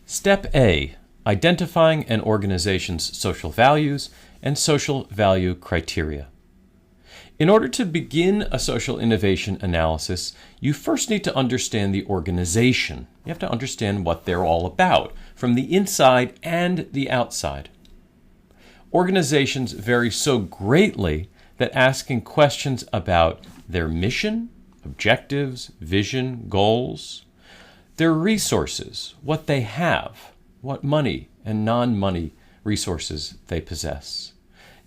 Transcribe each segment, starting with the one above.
Step A, identifying an organization's social values and social value criteria. In order to begin a social innovation analysis, you first need to understand the organization. You have to understand what they're all about, from the inside and the outside. Organizations vary so greatly that asking questions about their mission, objectives, vision, goals, their resources, what they have, what money and non-money resources they possess,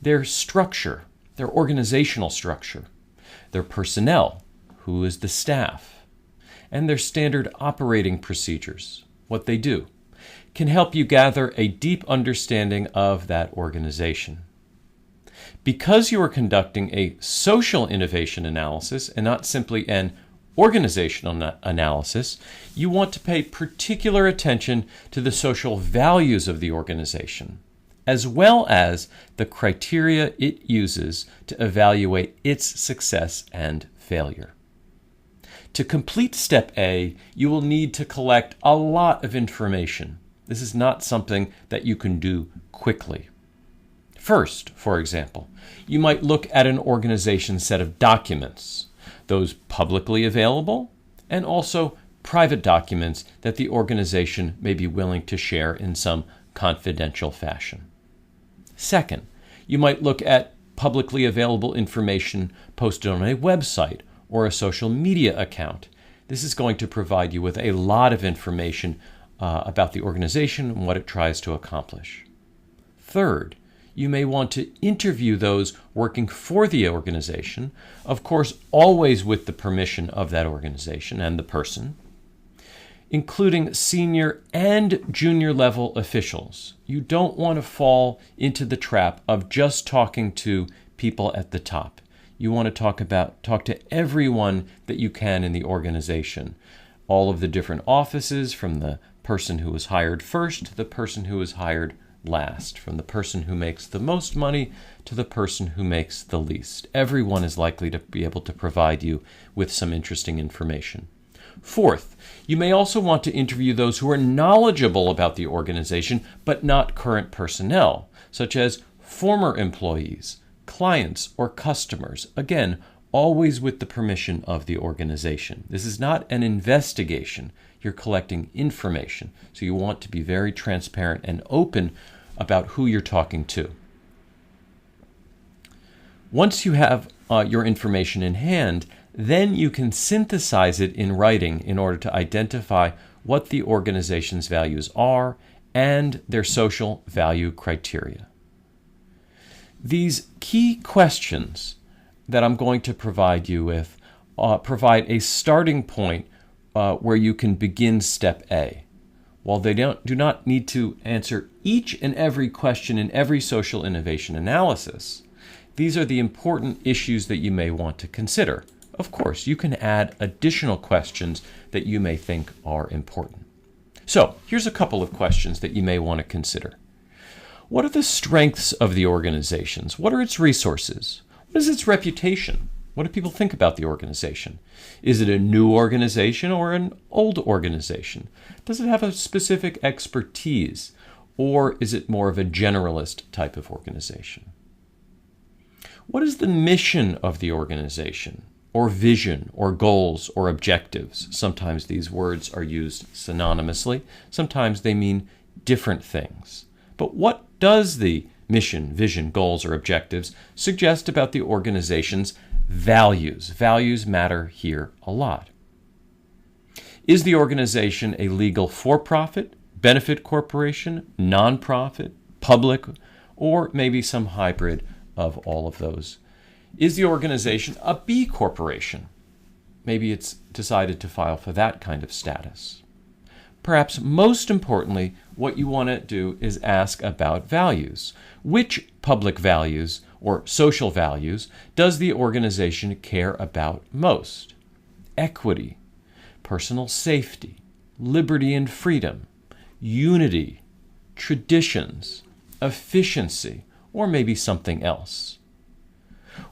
their structure, their organizational structure, their personnel, who is the staff, and their standard operating procedures, what they do, can help you gather a deep understanding of that organization. Because you are conducting a social innovation analysis and not simply an organizational analysis, you want to pay particular attention to the social values of the organization, as well as the criteria it uses to evaluate its success and failure. To complete Step A, you will need to collect a lot of information. This is not something that you can do quickly. First, for example, you might look at an organization's set of documents, those publicly available, and also private documents that the organization may be willing to share in some confidential fashion. Second, you might look at publicly available information posted on a website or a social media account. This is going to provide you with a lot of information about the organization and what it tries to accomplish. Third, you may want to interview those working for the organization, of course, always with the permission of that organization and the person, including senior and junior level officials. You don't want to fall into the trap of just talking to people at the top. You want to talk to everyone that you can in the organization, all of the different offices, from the person who was hired first to the person who was hired last, from the person who makes the most money to the person who makes the least. Everyone is likely to be able to provide you with some interesting information. Fourth, you may also want to interview those who are knowledgeable about the organization but not current personnel, such as former employees, clients, or customers. Again, always with the permission of the organization. This is not an investigation. You're collecting information, so you want to be very transparent and open about who you're talking to. Once you have your information in hand, then you can synthesize it in writing in order to identify what the organization's values are and their social value criteria. These key questions that I'm going to provide you with provide a starting point where you can begin Step A. While they do not need to answer each and every question in every social innovation analysis, these are the important issues that you may want to consider. Of course, you can add additional questions that you may think are important. So, here's a couple of questions that you may want to consider. What are the strengths of the organizations? What are its resources? What is its reputation? What do people think about the organization? Is it a new organization or an old organization? Does it have a specific expertise, or is it more of a generalist type of organization? What is the mission of the organization, or vision, or goals, or objectives? Sometimes these words are used synonymously. Sometimes they mean different things. But what does the mission, vision, goals, or objectives suggest about the organization's values? Values matter here a lot. Is the organization a legal for-profit, benefit corporation, nonprofit, public, or maybe some hybrid of all of those? Is the organization a B corporation? Maybe it's decided to file for that kind of status. Perhaps most importantly, what you want to do is ask about values. Which public values or social values does the organization care about most? Equity, personal safety, liberty and freedom, unity, traditions, efficiency, or maybe something else.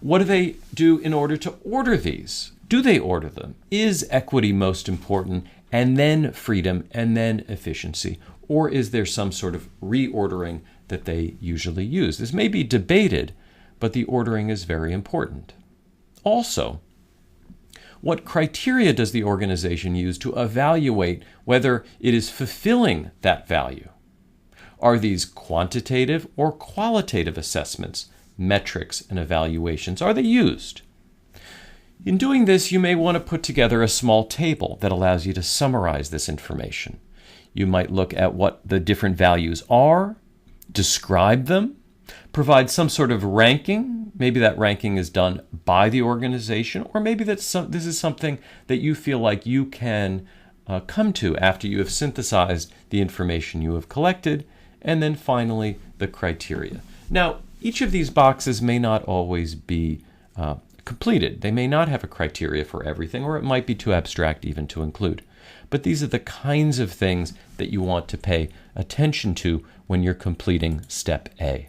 What do they do in order to order these? Do they order them? Is equity most important, and then freedom, and then efficiency? or is there some sort of reordering that they usually use? This may be debated, but the ordering is very important. Also, what criteria does the organization use to evaluate whether it is fulfilling that value? Are these quantitative or qualitative assessments, metrics, and evaluations? Are they used? In doing this, you may want to put together a small table that allows you to summarize this information. You might look at what the different values are, describe them, provide some sort of ranking. Maybe that ranking is done by the organization, or maybe this is something that you feel like you can come to after you have synthesized the information you have collected, and then finally the criteria. Now, each of these boxes may not always be completed. They may not have a criteria for everything, or it might be too abstract even to include. But these are the kinds of things that you want to pay attention to when you're completing Step A.